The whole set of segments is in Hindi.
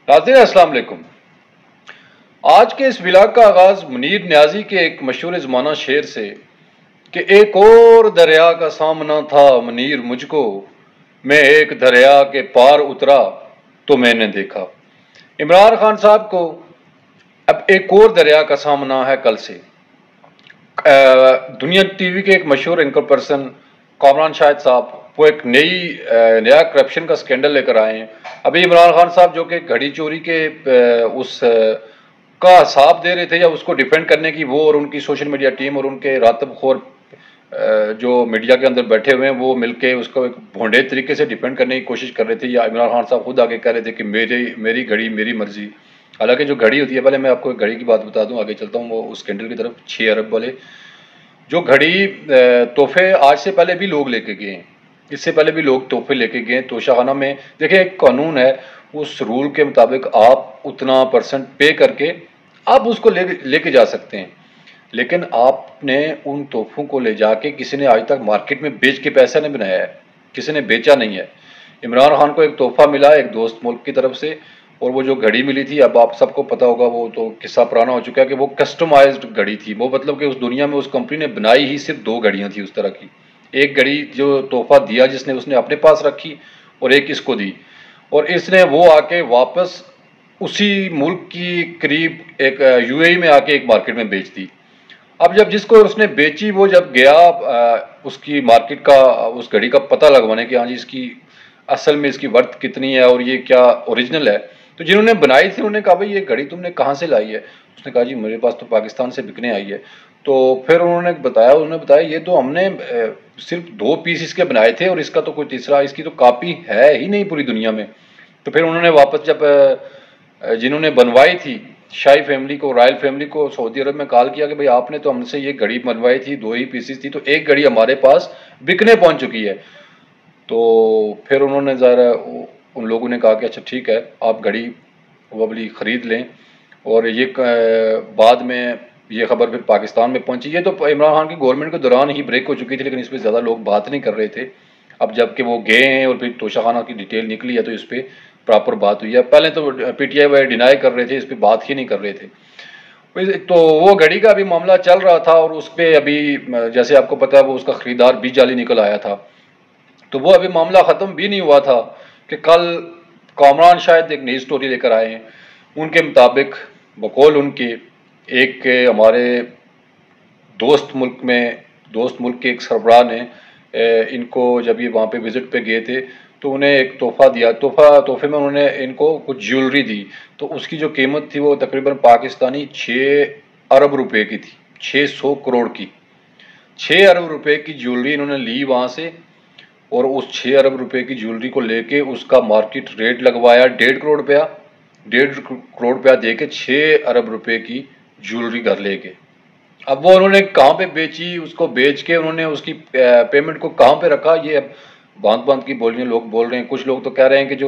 नाज़रीन अस्सलाम वालेकुम। आज के इस व्लॉग का आगाज मुनीर न्याजी के एक मशहूर ज़माना शेर से कि एक और दरिया का सामना था मुनीर मुझको, मैं एक दरिया के पार उतरा तो मैंने देखा। इमरान खान साहब को अब एक और दरिया का सामना है कल से। दुनिया टीवी के एक मशहूर एंकर पर्सन कामरान शाहिद साहब वो एक नया करप्शन का स्कैंडल लेकर आए हैं। अभी इमरान खान साहब जो कि घड़ी चोरी के का हिसाब दे रहे थे या उसको डिफेंड करने की, वो और उनकी सोशल मीडिया टीम और उनके रातबखोर जो मीडिया के अंदर बैठे हुए हैं वो मिलके उसको एक भोंडे तरीके से डिफेंड करने की कोशिश कर रहे थे। या इमरान खान साहब खुद आगे कह रहे थे कि मेरी घड़ी मेरी मर्जी। हालांकि जो घड़ी होती है, पहले मैं आपको एक घड़ी की बात बता दूं, आगे चलता हूं वो उस स्कैंडल की तरफ। 6 अरब वाले जो घड़ी तोहफे आज से पहले भी लोग लेके गए हैं, इससे पहले भी लोग तोहफे लेके गए तोशाखाना में। देखिए एक कानून है, उस रूल के मुताबिक आप उतना परसेंट पे करके आप उसको लेके जा सकते हैं, लेकिन आपने उन तोहफों को ले जाके किसी ने आज तक मार्केट में बेच के पैसा नहीं बनाया है, किसी ने बेचा नहीं है। इमरान खान को एक तोहफा मिला एक दोस्त मुल्क की तरफ से, और वो जो घड़ी मिली थी, अब आप सबको पता होगा, वो तो किस्सा पुराना हो चुका है कि वो कस्टमाइज्ड घड़ी थी। वो मतलब कि उस दुनिया में उस कंपनी ने बनाई ही सिर्फ 2 घड़ियां थी उस तरह की। एक घड़ी जो तोहफा दिया जिसने, उसने अपने पास रखी और एक इसको दी, और इसने वो आके वापस उसी मुल्क की करीब एक यूएई में आके एक मार्केट में बेच दी। अब जब जिसको उसने बेची वो जब गया उसकी मार्केट का उस घड़ी का पता लगवाने कि हाँ जी इसकी असल में इसकी वर्थ कितनी है और ये क्या ओरिजिनल है, तो जिन्होंने बनाई थी उन्होंने कहा भाई ये घड़ी तुमने कहाँ से लाई है। उसने कहा जी मेरे पास तो पाकिस्तान से बिकने आई है। तो फिर उन्होंने बताया ये तो हमने सिर्फ 2 पीस इसके बनाए थे और इसका तो कोई तीसरा, इसकी तो कॉपी है ही नहीं पूरी दुनिया में। तो फिर उन्होंने वापस जब जिन्होंने बनवाई थी शाही फैमिली को, रॉयल फैमिली को सऊदी अरब में कॉल किया कि भाई आपने तो हमसे ये घड़ी बनवाई थी, 2 ही पीसेस थी, तो एक घड़ी हमारे पास बिकने पहुंच चुकी है। तो फिर उन्होंने ज़रा उन लोगों ने कहा कि अच्छा ठीक है आप घड़ी वो वाली ख़रीद लें। और ये बाद में ये खबर फिर पाकिस्तान में पहुंची। ये तो इमरान खान की गवर्नमेंट के दौरान ही ब्रेक हो चुकी थी, लेकिन इस पर ज़्यादा लोग बात नहीं कर रहे थे। अब जबकि वो गए हैं और फिर तोशाखाना की डिटेल निकली है तो इस पर प्रॉपर बात हुई है। पहले तो पीटीआई वाले डिनाई कर रहे थे, इस पर बात ही नहीं कर रहे थे। तो वो घड़ी का अभी मामला चल रहा था और उस पर अभी जैसे आपको पता है वो उसका ख़रीदार भी जाली निकल आया था। तो वो अभी मामला ख़त्म भी नहीं हुआ था कि कल कामरान शायद एक नई स्टोरी लेकर आए हैं। उनके मुताबिक बकौल उनके एक के हमारे दोस्त मुल्क के एक सरबराह ने इनको जब ये वहाँ पे विज़िट पे गए थे तो उन्हें एक तोहफ़ा दिया। तोहफे में उन्होंने इनको कुछ ज्वेलरी दी। तो उसकी जो कीमत थी वो तकरीबन पाकिस्तानी 6 अरब रुपए की थी, 600 करोड़ की। 6 अरब रुपए की ज्वेलरी इन्होंने ली वहाँ से, और उस 6 अरब रुपए की ज्वेलरी को लेके उसका मार्केट रेट लगवाया 1.5 करोड़ रुपया। 1.5 करोड़ रुपया दे के 6 अरब रुपए की ज्वेलरी घर ले गए। अब वो उन्होंने कहाँ पे बेची, उसको बेच के उन्होंने उसकी पेमेंट को कहाँ पे रखा, ये अब बांध बांध की बोलियां लोग बोल रहे हैं। कुछ लोग तो कह रहे हैं कि जो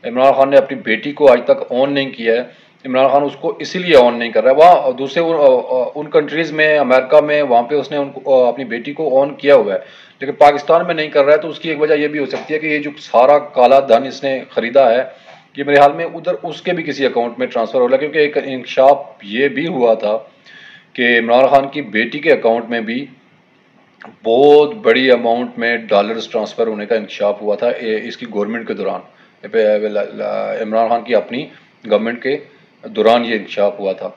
इमरान खान ने अपनी बेटी को आज तक ऑन नहीं किया है, इमरान खान उसको इसीलिए ऑन नहीं कर रहा है। वहाँ दूसरे उन कंट्रीज़ में, अमेरिका में, वहाँ पे उसने उनको अपनी बेटी को ऑन किया हुआ है, लेकिन पाकिस्तान में नहीं कर रहा है। तो उसकी एक वजह यह भी हो सकती है कि ये जो सारा काला धन इसने ख़रीदा है ये मेरे ख्याल में उधर उसके भी किसी अकाउंट में ट्रांसफ़र हो रहा है। क्योंकि एक इंकशाफ ये भी हुआ था कि इमरान खान की बेटी के अकाउंट में भी बहुत बड़ी अमाउंट में डॉलर्स ट्रांसफ़र होने का इंकशाफ हुआ था इसकी गवर्नमेंट के दौरान। इमरान खान की अपनी गवर्नमेंट के दौरान ये इंकशाफ हुआ था।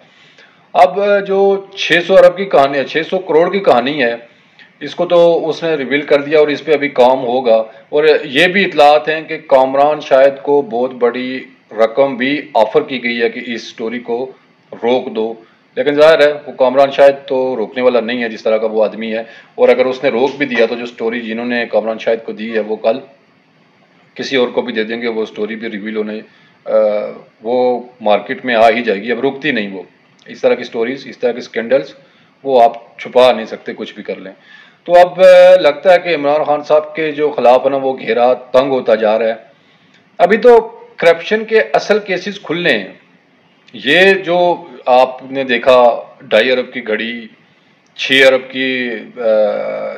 अब जो 600 अरब की कहानी है, 600 करोड़ की कहानी है, इसको तो उसने रिवील कर दिया और इस पर अभी काम होगा। और ये भी इतलात हैं कि कामरान शायद को बहुत बड़ी रकम भी ऑफ़र की गई है कि इस स्टोरी को रोक दो, लेकिन ज़ाहिर है वो कामरान शायद तो रोकने वाला नहीं है जिस तरह का वो आदमी है। और अगर उसने रोक भी दिया तो जो स्टोरी जिन्होंने कामरान शायद को दी है वो कल किसी और को भी दे देंगे, वो स्टोरी भी रिवील होने वो मार्केट में आ ही जाएगी। अब रुकती नहीं वो, इस तरह की स्टोरीज़, इस तरह के स्कैंडल्स वो आप छुपा नहीं सकते, कुछ भी कर लें। तो अब लगता है कि इमरान खान साहब के जो खिलाफ है ना वो घेरा तंग होता जा रहा है। अभी तो करप्शन के असल केसेस खुलने हैं। ये जो आपने देखा 2.5 अरब की घड़ी, 6 अरब की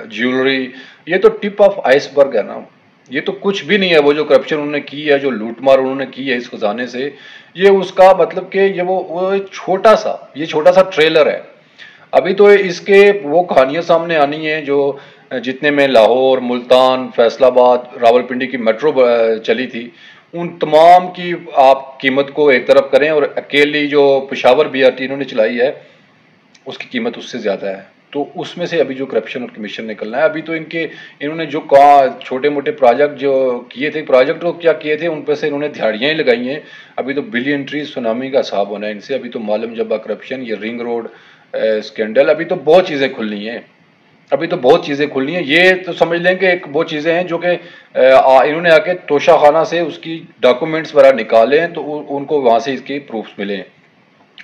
ज्वेलरी, ये तो टिप ऑफ आइसबर्ग है ना। ये तो कुछ भी नहीं है। वो जो करप्शन उन्होंने की है, जो लूटमार उन्होंने की है इस खजाने से, ये उसका मतलब कि ये वो एक छोटा सा ट्रेलर है। अभी तो इसके वो कहानियां सामने आनी है जो जितने में लाहौर, मुल्तान, फैसलाबाद, रावलपिंडी की मेट्रो चली थी, उन तमाम की आप कीमत को एक तरफ करें और अकेली जो पेशावर बीआरटी इन्होंने चलाई है उसकी कीमत उससे ज़्यादा है। तो उसमें से अभी जो करप्शन और कमीशन निकलना है, अभी तो इन्होंने जो कहा छोटे मोटे प्रोजेक्ट जो किए थे, प्रोजेक्ट तो क्या किए थे, उन पर से इन्होंने दिहाड़ियाँ ही लगाई हैं। अभी तो बिलियन ट्री सुनामी का हिसाब होना है इनसे। अभी तो मालूम जब्बा करप्शन, ये रिंग रोड स्कैंडल, अभी तो बहुत चीज़ें खुलनी हैं। अभी तो बहुत चीज़ें खुलनी हैं। ये तो समझ लें कि एक वो चीज़ें हैं जो कि इन्होंने आके तोशाखाना से उसकी डॉक्यूमेंट्स वगैरह निकालें तो उनको वहाँ से इसके प्रूफ्स मिले।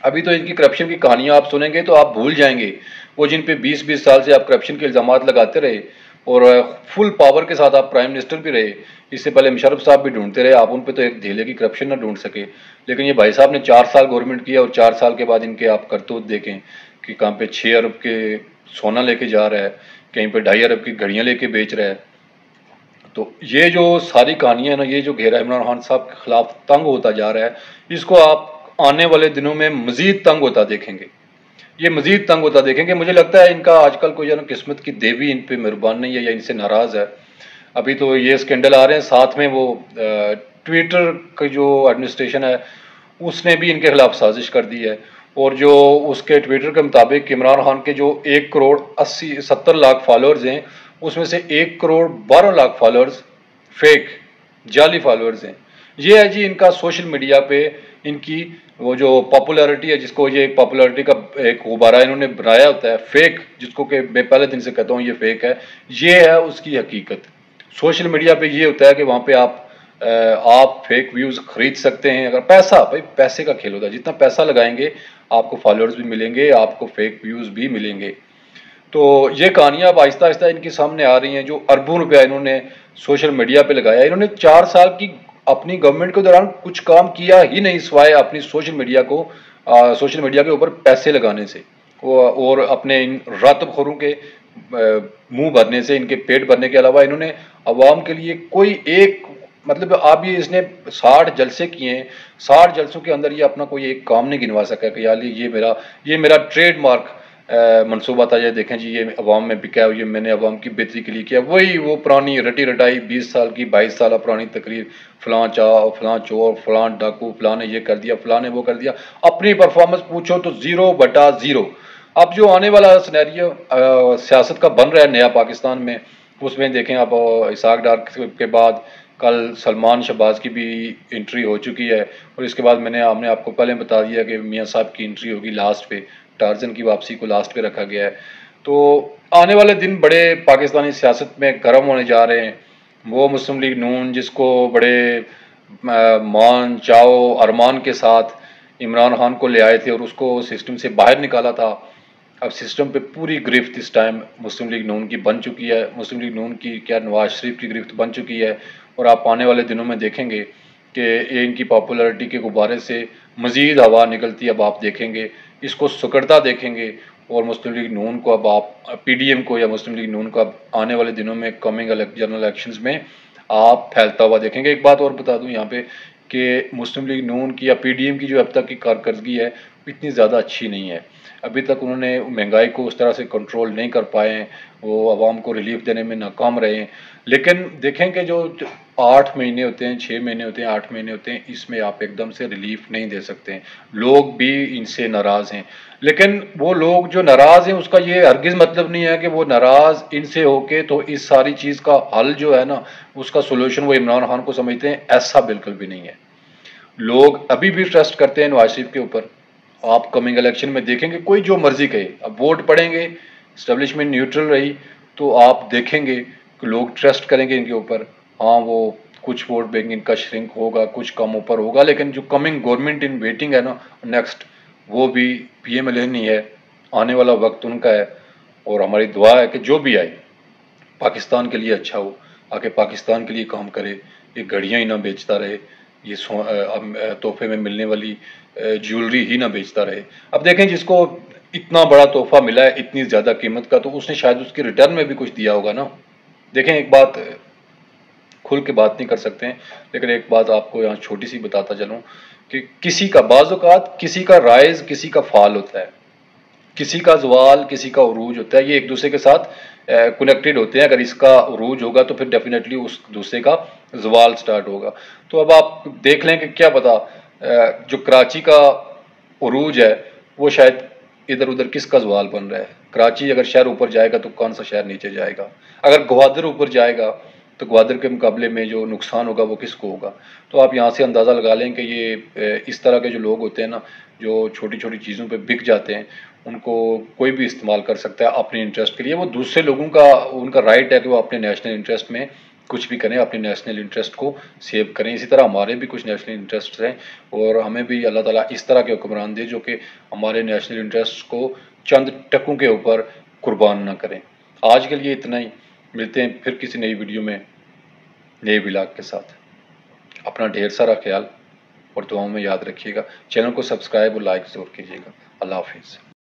अभी तो इनकी करप्शन की कहानियां आप सुनेंगे तो आप भूल जाएंगे, वो जिन पे 20-20 साल से आप करप्शन के इल्ज़ाम लगाते रहे और फुल पावर के साथ आप प्राइम मिनिस्टर भी रहे। इससे पहले मुशर्रफ साहब भी ढूंढते रहे, आप उन पे तो एक धेले की करप्शन ना ढूंढ सके। लेकिन ये भाई साहब ने 4 साल गवर्नमेंट किया और 4 साल के बाद इनके आप करतूत देखें कि कहाँ पे 6 अरब के सोना लेके जा रहा है, कहीं पे 2.5 अरब की घड़ियाँ लेके बेच रहा है। तो ये जो सारी कहानियां ना, ये जो घेरा इमरान खान साहब के खिलाफ तंग होता जा रहा है, इसको आप आने वाले दिनों में मजीद तंग होता देखेंगे। ये मजीद तंग होता देखेंगे। मुझे लगता है इनका आजकल कोई जो किस्मत की देवी इन पे मेहरबान नहीं है या इनसे नाराज है। अभी तो ये स्कैंडल आ रहे हैं, साथ में वो ट्विटर की जो एडमिनिस्ट्रेशन है उसने भी इनके खिलाफ साजिश कर दी है। और जो उसके ट्विटर के मुताबिक इमरान खान के जो 1 करोड़ 80-70 लाख फॉलोअर्स हैं, उसमें से 1 करोड़ 12 लाख फॉलोअर्स फेक जाली फॉलोअर्स हैं। ये है जी इनका सोशल मीडिया पे इनकी वो जो पॉपुलैरिटी है, जिसको ये पॉपुलैरिटी का एक गुब्बारा इन्होंने बनाया होता है फेक, जिसको कि मैं पहले दिन से कहता हूँ ये फेक है, ये है उसकी हकीकत। सोशल मीडिया पे ये होता है कि वहाँ पे आप फेक व्यूज़ खरीद सकते हैं। अगर पैसा, भाई पैसे का खेल होता है, जितना पैसा लगाएंगे आपको फॉलोअर्स भी मिलेंगे, आपको फेक व्यूज़ भी मिलेंगे। तो ये कहानियां अब आहिस्ता आहिस्ता इनके सामने आ रही हैं। जो अरबों रुपया इन्होंने सोशल मीडिया पे लगाया, इन्होंने 4 साल की अपनी गवर्नमेंट के दौरान कुछ काम किया ही नहीं सिवाय अपनी सोशल मीडिया के ऊपर पैसे लगाने से और अपने इन रातबखोरों के मुंह भरने से, इनके पेट भरने के अलावा इन्होंने अवाम के लिए कोई एक मतलब आप ये इसने 60 जलसे किए हैं, 60 जलसों के अंदर ये अपना कोई एक काम नहीं गिनवा सका कि यार ये मेरा ट्रेडमार्क मनसूबा था, ये देखें जी ये अवाम में बिका है, ये मैंने अवाम की बेहतरी के लिए किया। वही वो पुरानी रटी रटाई 20 साल की 22 साल पुरानी तकरीर, फलां चाह फलां चोर फलां डाकू, फलां ने ये कर दिया फलां ने वो कर दिया। अपनी परफॉर्मेंस पूछो तो 0/0। अब जो आने वाला सिनेरियो सियासत का बन रहा है नया पाकिस्तान में, उसमें देखें आप इसाक डार के बाद कल सलमान शहबाज की भी एंट्री हो चुकी है और इसके बाद हमने आपको पहले बता दिया कि मियाँ साहब की एंट्री होगी लास्ट पे, टार्जन की वापसी को लास्ट पे रखा गया है। तो आने वाले दिन बड़े पाकिस्तानी सियासत में गर्म होने जा रहे हैं। वो मुस्लिम लीग नून जिसको बड़े मान चाओ अरमान के साथ इमरान खान को ले आए थे और उसको सिस्टम से बाहर निकाला था, अब सिस्टम पे पूरी गिरफ्त इस टाइम मुस्लिम लीग नून की बन चुकी है। मुस्लिम लीग नून की क्या, नवाज शरीफ की गिरफ्त बन चुकी है। और आप आने वाले दिनों में देखेंगे कि ये इनकी पॉपुलैरिटी के गुब्बारे से मज़ीद हवा निकलती अब आप देखेंगे, इसको सुकड़ता देखेंगे। और मुस्लिम लीग नून को अब आप पीडीएम को या मुस्लिम लीग नून को अब आने वाले दिनों में कमिंग जनरल इलेक्शंस में आप फैलता हुआ देखेंगे। एक बात और बता दूं यहाँ पे कि मुस्लिम लीग नून की या पीडीएम की जो अब तक की कारकर्दगी है इतनी ज़्यादा अच्छी नहीं है। अभी तक उन्होंने महंगाई को उस तरह से कंट्रोल नहीं कर पाए हैं, वो आवाम को रिलीफ देने में नाकाम रहे हैं। लेकिन देखें कि जो 8 महीने होते हैं, 6 महीने होते हैं, 8 महीने होते हैं, इसमें आप एकदम से रिलीफ नहीं दे सकते हैं। लोग भी इनसे नाराज़ हैं, लेकिन वो लोग जो नाराज़ हैं उसका ये हरगिज़ मतलब नहीं है कि वो नाराज़ इनसे होके तो इस सारी चीज़ का हल जो है ना उसका सोल्यूशन वो इमरान खान को समझते हैं, ऐसा बिल्कुल भी नहीं है। लोग अभी भी ट्रस्ट करते हैं नवाज शरीफ के ऊपर। आप कमिंग इलेक्शन में देखेंगे कोई जो मर्जी कहे, अब वोट पड़ेंगे, इस्टेब्लिशमेंट न्यूट्रल रही तो आप देखेंगे कि लोग ट्रस्ट करेंगे इनके ऊपर। हाँ, वो कुछ वोट बैंक इनका श्रिंक होगा, कुछ कम ऊपर होगा, लेकिन जो कमिंग गवर्नमेंट इन वेटिंग है ना नेक्स्ट, वो भी पीएमएलएन ही है। आने वाला वक्त उनका है और हमारी दुआ है कि जो भी आए पाकिस्तान के लिए अच्छा हो, आके पाकिस्तान के लिए काम करे, ये घड़ियाँ ही ना बेचता रहे, ये तोहफे में मिलने वाली ज्वेलरी ही ना बेचता रहे। अब देखें जिसको इतना बड़ा तोहफा मिला है इतनी ज़्यादा कीमत का, तो उसने शायद उसके रिटर्न में भी कुछ दिया होगा ना। देखें एक बात खुल के बात नहीं कर सकते हैं, लेकिन एक बात आपको यहाँ छोटी सी बताता चलूँ कि किसी का बाज़-औक़ात किसी का राइज़ किसी का फ़ॉल होता है, किसी का ज़वाल किसी का उरूज होता है, ये एक दूसरे के साथ कनेक्टेड होते हैं। अगर इसका उरूज होगा तो फिर डेफिनेटली उस दूसरे का ज़वाल स्टार्ट होगा। तो अब आप देख लें कि क्या पता जो कराची का उरूज है वो शायद इधर उधर किसका ज़वाल बन रहा है। कराची अगर शहर ऊपर जाएगा तो कौन सा शहर नीचे जाएगा, अगर ग्वादर ऊपर जाएगा तो ग्वादर के मुकाबले में जो नुकसान होगा वो किसको होगा। तो आप यहाँ से अंदाज़ा लगा लें कि ये इस तरह के जो लोग होते हैं ना, जो छोटी छोटी चीज़ों पे बिक जाते हैं, उनको कोई भी इस्तेमाल कर सकता है अपने इंटरेस्ट के लिए। वो दूसरे लोगों का उनका राइट है कि वो अपने नेशनल इंटरेस्ट में कुछ भी करें, अपने नेशनल इंटरेस्ट को सेव करें। इसी तरह हमारे भी कुछ नेशनल इंटरेस्ट हैं और हमें भी अल्लाह ताला इस तरह के हुक्मरान दे जो कि हमारे नेशनल इंटरेस्ट को चंद टकों के ऊपर कुर्बान ना करें। आज के लिए इतना ही, मिलते हैं फिर किसी नई वीडियो में नए व्लॉग के साथ। अपना ढेर सारा ख्याल और दुआओं में याद रखिएगा। चैनल को सब्सक्राइब और लाइक ज़रूर कीजिएगा। अल्लाह हाफिज़।